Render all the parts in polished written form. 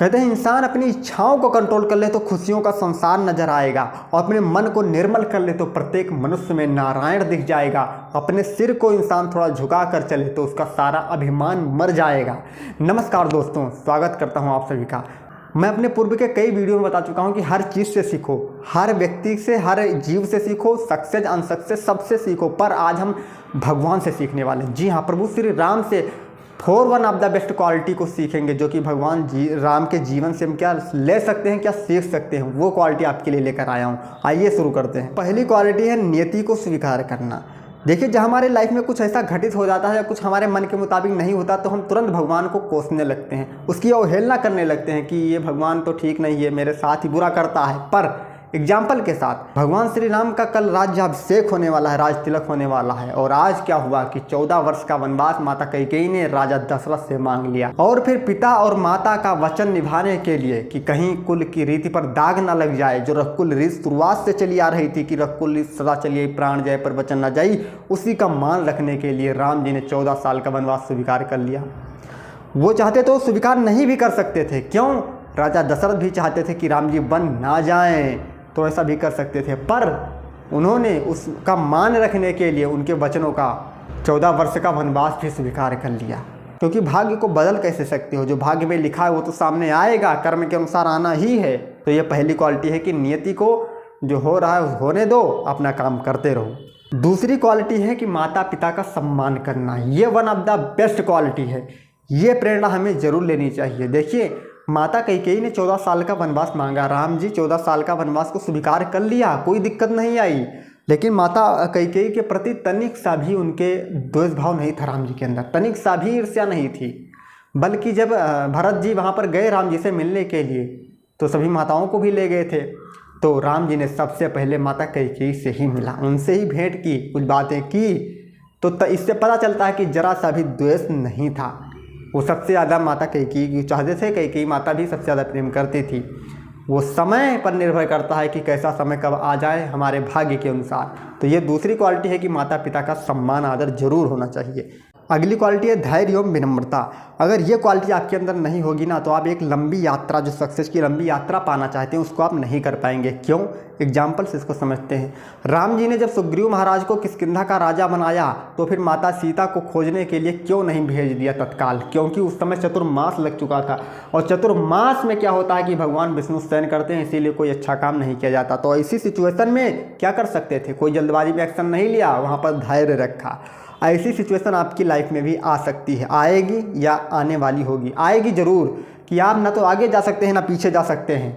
कहते हैं इंसान अपनी इच्छाओं को कंट्रोल कर ले तो खुशियों का संसार नजर आएगा, और अपने मन को निर्मल कर ले तो प्रत्येक मनुष्य में नारायण दिख जाएगा। अपने सिर को इंसान थोड़ा झुका कर चले तो उसका सारा अभिमान मर जाएगा। नमस्कार दोस्तों, स्वागत करता हूं आप सभी का। मैं अपने पूर्व के कई वीडियो में बता चुका हूं कि हर चीज़ से सीखो, हर व्यक्ति से, हर जीव से सीखो, सक्सेस अनसक्सेस सबसे सीखो। पर आज हम भगवान से सीखने वाले हैं। जी हाँ, प्रभु श्री राम से 4 ऑफ द बेस्ट क्वालिटी को सीखेंगे, जो कि भगवान राम के जीवन से हम क्या ले सकते हैं, क्या सीख सकते हैं, वो क्वालिटी आपके लिए लेकर आया हूँ। आइए शुरू करते हैं। पहली क्वालिटी है नियति को स्वीकार करना। देखिए, जब हमारे लाइफ में कुछ ऐसा घटित हो जाता है या कुछ हमारे मन के मुताबिक नहीं होता तो हम तुरंत भगवान को कोसने लगते हैं, उसकी अवहेलना करने लगते हैं कि ये भगवान तो ठीक नहीं है, मेरे साथ ही बुरा करता है। पर एग्जाम्पल के साथ भगवान श्री राम का कल राज्याभिषेक होने वाला है, राज तिलक होने वाला है। और आज क्या हुआ कि 14 वर्ष का वनवास माता कैकेयी ने राजा दशरथ से मांग लिया। और फिर पिता और माता का वचन निभाने के लिए कि कहीं कुल की रीति पर दाग न लग जाए, जो रघुकुल रीति शुरुआत से चली आ रही थी कि रघुकुल रीति सदा चलिए प्राण जाए पर वचन न जाई, उसी का मान रखने के लिए राम जी ने 14 साल का वनवास स्वीकार कर लिया। वो चाहते तो स्वीकार नहीं भी कर सकते थे। क्यों? राजा दशरथ भी चाहते थे कि राम जी वन ना जाएं, तो ऐसा भी कर सकते थे। पर उन्होंने उसका मान रखने के लिए उनके वचनों का 14 वर्ष का वनवास भी स्वीकार कर लिया। क्योंकि भाग्य को बदल कैसे सकते हो, जो भाग्य में लिखा है वो तो सामने आएगा, कर्म के अनुसार आना ही है। तो ये पहली क्वालिटी है कि नियति को जो हो रहा है होने दो, अपना काम करते रहो। दूसरी क्वालिटी है कि माता पिता का सम्मान करना। ये 1 ऑफ द बेस्ट क्वालिटी है। ये प्रेरणा हमें जरूर लेनी चाहिए। देखिए, माता कैकेयी ने 14 साल का वनवास मांगा, राम जी 14 साल का वनवास को स्वीकार कर लिया, कोई दिक्कत नहीं आई। लेकिन माता कैकेयी के प्रति तनिक सा भी उनके द्वेष भाव नहीं था राम जी के अंदर, तनिक सा भी ईर्ष्या नहीं थी। बल्कि जब भरत जी वहाँ पर गए राम जी से मिलने के लिए तो सभी माताओं को भी ले गए थे। तो राम जी ने सबसे पहले माता कैकेयी से ही मिला, उनसे ही भेंट की, कुछ बातें की। तो इससे पता चलता है कि जरा सा भी द्वेष नहीं था। वो सबसे ज़्यादा माता कैकेयी की चाहते थे, कैकेयी माता भी सबसे ज़्यादा प्रेम करती थी। वो समय पर निर्भर करता है कि कैसा समय कब आ जाए हमारे भाग्य के अनुसार। तो ये दूसरी क्वालिटी है कि माता पिता का सम्मान आदर जरूर होना चाहिए। अगली क्वालिटी है धैर्य एवं विनम्रता। अगर ये क्वालिटी आपके अंदर नहीं होगी ना, तो आप एक लंबी यात्रा, जो सक्सेस की लंबी यात्रा पाना चाहते हैं, उसको आप नहीं कर पाएंगे। क्यों? एग्जाम्पल से इसको समझते हैं। राम जी ने जब सुग्रीव महाराज को किष्किंधा का राजा बनाया तो फिर माता सीता को खोजने के लिए क्यों नहीं भेज दिया तत्काल? क्योंकि उस समय चतुर्मास लग चुका था, और चतुर्मास में क्या होता है कि भगवान विष्णु शयन करते हैं, इसीलिए कोई अच्छा काम नहीं किया जाता। तो ऐसी सिचुएशन में क्या कर सकते थे? कोई जल्दबाजी में एक्शन नहीं लिया, वहाँ पर धैर्य रखा। ऐसी सिचुएशन आपकी लाइफ में भी आ सकती है, आएगी या आने वाली होगी। आएगी ज़रूर कि आप ना तो आगे जा सकते हैं ना पीछे जा सकते हैं,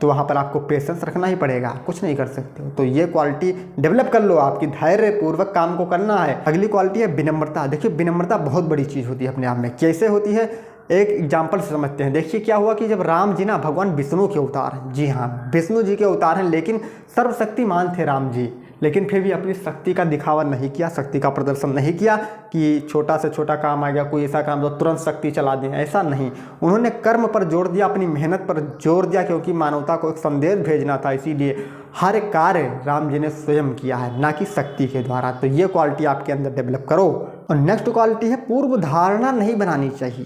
तो वहाँ पर आपको पेशेंस रखना ही पड़ेगा, कुछ नहीं कर सकते हो। तो ये क्वालिटी डेवलप कर लो, आपकी धैर्य पूर्वक काम को करना है। अगली क्वालिटी है विनम्रता। देखिए, विनम्रता बहुत बड़ी चीज़ होती है अपने आप में। कैसे होती है, एक एग्जाम्पल से समझते हैं। देखिए, क्या हुआ कि जब राम जी ना भगवान विष्णु के अवतार हैं, जी हाँ विष्णु जी के अवतार हैं, लेकिन सर्वशक्तिमान थे राम जी, लेकिन फिर भी अपनी शक्ति का दिखावा नहीं किया, शक्ति का प्रदर्शन नहीं किया कि छोटा से छोटा काम आ गया, कोई ऐसा काम तो तुरंत शक्ति चला दें, ऐसा नहीं। उन्होंने कर्म पर जोर दिया, अपनी मेहनत पर जोर दिया, क्योंकि मानवता को एक संदेश भेजना था। इसीलिए हर कार्य राम जी ने स्वयं किया है, ना कि शक्ति के द्वारा। तो ये क्वालिटी आपके अंदर डेवलप करो। और नेक्स्ट क्वालिटी है पूर्व धारणा नहीं बनानी चाहिए।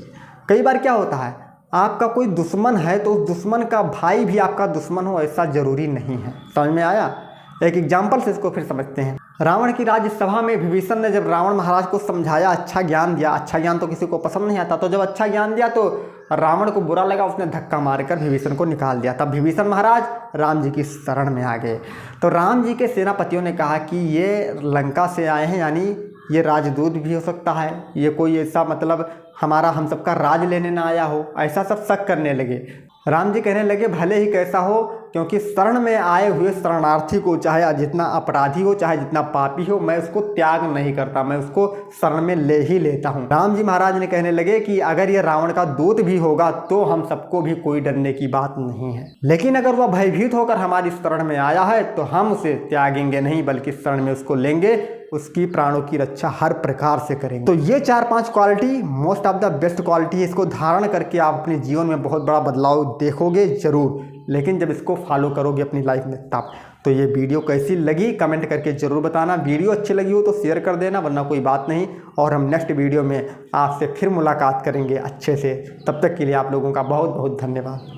कई बार क्या होता है, आपका कोई दुश्मन है तो उस दुश्मन का भाई भी आपका दुश्मन हो, ऐसा जरूरी नहीं है। समझ में आया? एक एग्जाम्पल से इसको फिर समझते हैं। रावण की राज्यसभा में विभीषण ने जब रावण महाराज को समझाया, अच्छा ज्ञान दिया। अच्छा ज्ञान तो किसी को पसंद नहीं आता, तो जब अच्छा ज्ञान दिया तो रावण को बुरा लगा, उसने धक्का मारकर विभीषण को निकाल दिया। तब विभीषण महाराज राम जी की शरण में आ गए। तो राम जी के सेनापतियों ने कहा कि ये लंका से आए हैं, यानी ये राजदूत भी हो सकता है, ये कोई ऐसा मतलब हमारा हम सबका राज लेने ना आया हो, ऐसा सब शक करने लगे। राम जी कहने लगे भले ही कैसा हो, क्योंकि शरण में आए हुए शरणार्थी को, चाहे जितना अपराधी हो, चाहे जितना पापी हो, मैं उसको त्याग नहीं करता, मैं उसको शरण में ले ही लेता हूँ। राम जी महाराज ने कहने लगे कि अगर ये रावण का दूत भी होगा तो हम सबको भी कोई डरने की बात नहीं है, लेकिन अगर वह भयभीत होकर हमारी शरण में आया है तो हम उसे त्यागेंगे नहीं, बल्कि शरण में उसको लेंगे, उसकी प्राणों की रक्षा हर प्रकार से करेंगे। तो ये 4-5 quality most of the best quality है। इसको धारण करके आप अपने जीवन में बहुत बड़ा बदलाव देखोगे जरूर, लेकिन जब इसको फॉलो करोगे अपनी लाइफ में तब। तो ये वीडियो कैसी लगी कमेंट करके ज़रूर बताना। वीडियो अच्छी लगी हो तो शेयर कर देना, वरना कोई बात नहीं। और हम नेक्स्ट वीडियो में आपसे फिर मुलाकात करेंगे अच्छे से। तब तक के लिए आप लोगों का बहुत बहुत धन्यवाद।